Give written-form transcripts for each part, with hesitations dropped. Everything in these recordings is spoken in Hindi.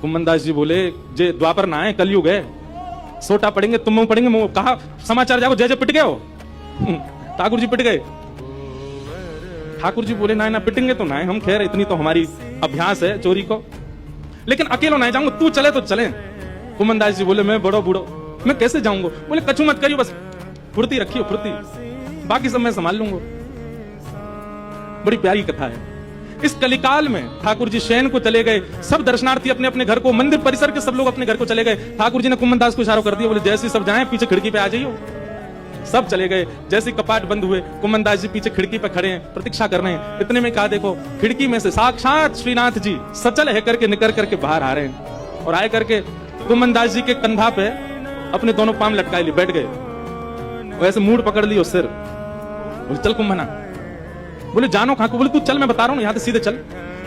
कुम्मनदास जी बोले जे द्वापर ना है कलयुग है, सोटा पढ़ेंगे तुम पढ़ेंगे मुंह कहा समाचार जाओ जय जय पिट गए हो। ठाकुर जी पिट गए। ठाकुर जी बोले ना पिटेंगे तो ना हम, खैर इतनी तो हमारी अभ्यास है चोरी को, लेकिन अकेला ना जाऊंगा, तू चले तो चले। कुम्मनदास जी बोले मैं बड़ो बूढ़ो मैं कैसे जाऊंगा। बोले कछु मत करियो, बस फुर्ती रखियो फुर्ती, बाकी सब मैं संभाल लूंगा। बड़ी प्यारी कथा है। इस कलिकाल में ठाकुर जी शयन को चले गए, सब दर्शनार्थी अपने अपने घर को, मंदिर परिसर के सब लोग अपने घर को चले गए। ठाकुर जी ने कुम्मनदास को इशारा कर दिया, बोले जैसे सब जाएं पीछे खिड़की पे आ जाइयो। सब चले गए। जैसे कपाट बंद हुए कुम्मनदास जी पीछे खिड़की पे खड़े हैं, प्रतीक्षा कर रहे हैं। इतने में कहा देखो खिड़की में से साक्षात श्रीनाथ जी सचल है करके निकल करके बाहर आ रहे हैं, और आए करके कुम्मनदास जी के कंधा पे अपने दोनों पांव लटकाए लिए बैठ गए। वैसे मूड पकड़ लियो सिर, बोले चल कुम्भना। बोले जानो कहां को। बोले तू चल मैं बता रहा हूं, यहां से सीधे चल,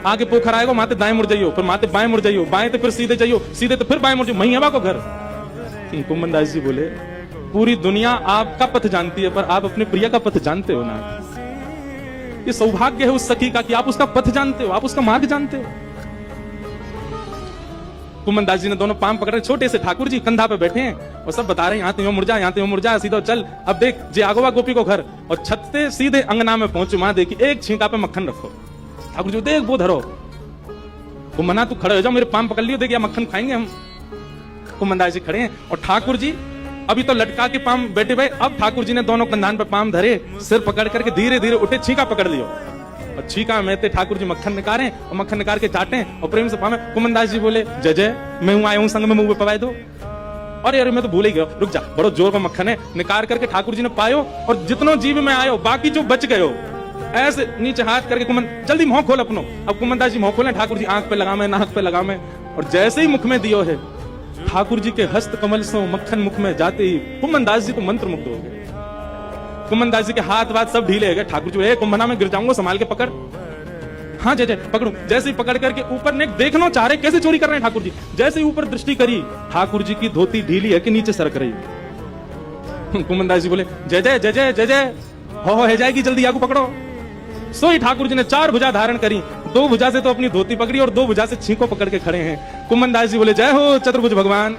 आगे पोखर आएगा माते दाएं मुड़ जाइयो, फिर माते बाएं मुड़ जाइयो, बाएं तो फिर सीधे जाइयो, सीधे तो फिर बाएं मुड़ जाइयो, वहीं हवा को घर। कुम्मनदास जी बोले पूरी दुनिया आपका पथ जानती है पर आप अपने प्रिय का पथ जानते हो ना। ये सौभाग्य है उस सखी का कि आप उसका पथ जानते हो, आप उसका मार्ग जानते हो। कुम्मनदास जी ने दोनों पांव पकड़े, छोटे से ठाकुर जी कंधा पे बैठे हैं और सब बता रहे हैं यहाँ तो मुड़ जा, यहाँ तो मुड़ जा, सीधा चल। अब देख जे आगोवा गोपी को घर, और छत से सीधे अंगना में पहुंचे, वहां देखी एक छींका पे मक्खन रखो। ठाकुर जी देख वो धरो। कुम्मना तू खड़े हो जाओ, मेरे पांव पकड़ लियो, देख या मक्खन खाएंगे हम। कुम्मनदास जी खड़े हैं और ठाकुर जी अभी तो लटका के पांव बैठे भाई, अब ठाकुर जी ने दोनों कंधान पे पांव धरे, सिर पकड़ करके धीरे धीरे उठे, छींका पकड़ लियो, और छींका में ठाकुर जी मक्खन निकाले और मक्खन निकाल के चाटे और प्रेम से पावे। कुम्मनदास जी बोले जय जय मैं हूं आया हूं संग में मुंह पे पवाए दो। अरे अरे मैं तो भूल ही गया, रुक जा, बड़ो जोर का मक्खन है। निकाल करके ठाकुर जी ने पायो, और जितनों जीव में आयो बाकी जो बच गयो ऐसे नीचे हाथ करके कुम्मन जल्दी मुंह खोल अपनो। अब कुम्मनदास जी मुंह खोले, ठाकुर जी आंख पे लगा में, नाक पे लगा में, और जैसे ही मुख में दियो है ठाकुर जी के हस्त कमल से मक्खन मुख में जाते ही कुम्मनदास जी तो मंत्र मुग्ध हो गए। कुम्मनदास जी के हाथ वाथ सब ढीले हो गए। ठाकुर जी बोले कुम्भना में गिर जाऊंगा, संभाल के पकड़। हाँ जय जय पकड़ू। जैसे ही पकड़ करके ऊपर ने देखना चाह रहे कैसे चोरी कर रहे हैं ठाकुर जी, जैसे ही ऊपर दृष्टि करी ठाकुर जी की धोती ढीली है कि नीचे सरक रही। कुम्मनदास जी बोले जय जय जय जय जय जय हो है जाएगी, जल्दी आगू पकड़ो। सोई ठाकुर जी ने 4 भुजा धारण करी, 2 भुजा से तो अपनी धोती पकड़ी और 2 भुजा से छींको पकड़ के खड़े हैं। कुम्मनदास जी बोले जय हो चतुर्भुज भगवान।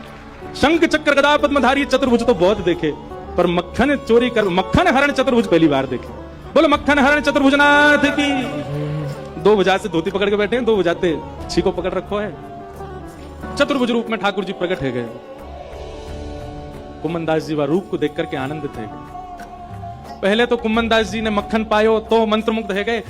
शंख चक्र गदा पद्मधारी चतुर्भुज तो बहुत देखे, पर मक्खन चोरी कर, मक्खन हरण चतुर्भुज पहली बार देखे। बोलो मक्खन हरण चतुर्भुजनाथ की। 2 भुजा से धोती पकड़ के बैठे हैं, 2 भुजा से छींको पकड़ रखो है। चतुर्भुज रूप में ठाकुर जी प्रकट है गए। कुम्मनदास जी वह रूप को देख करके आनंदित है गए। पहले तो कुम्मनदास जी ने मक्खन पायो तो मंत्रमुग्ध है गए,